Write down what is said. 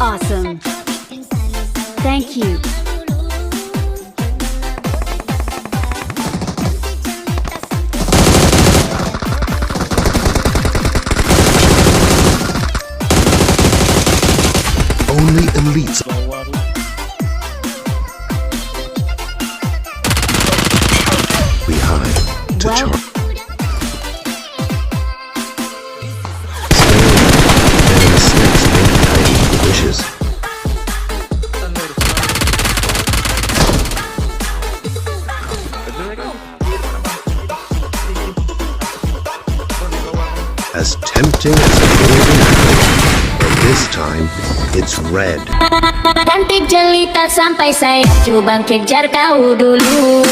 Awesome. Thank you. Only elites behind to Well- charge. Enemy snakes may be hiding in the bushes. As tempting as a golden apple, but this time it's red. Cantik jelita sampai saya coba kejar kau dulu.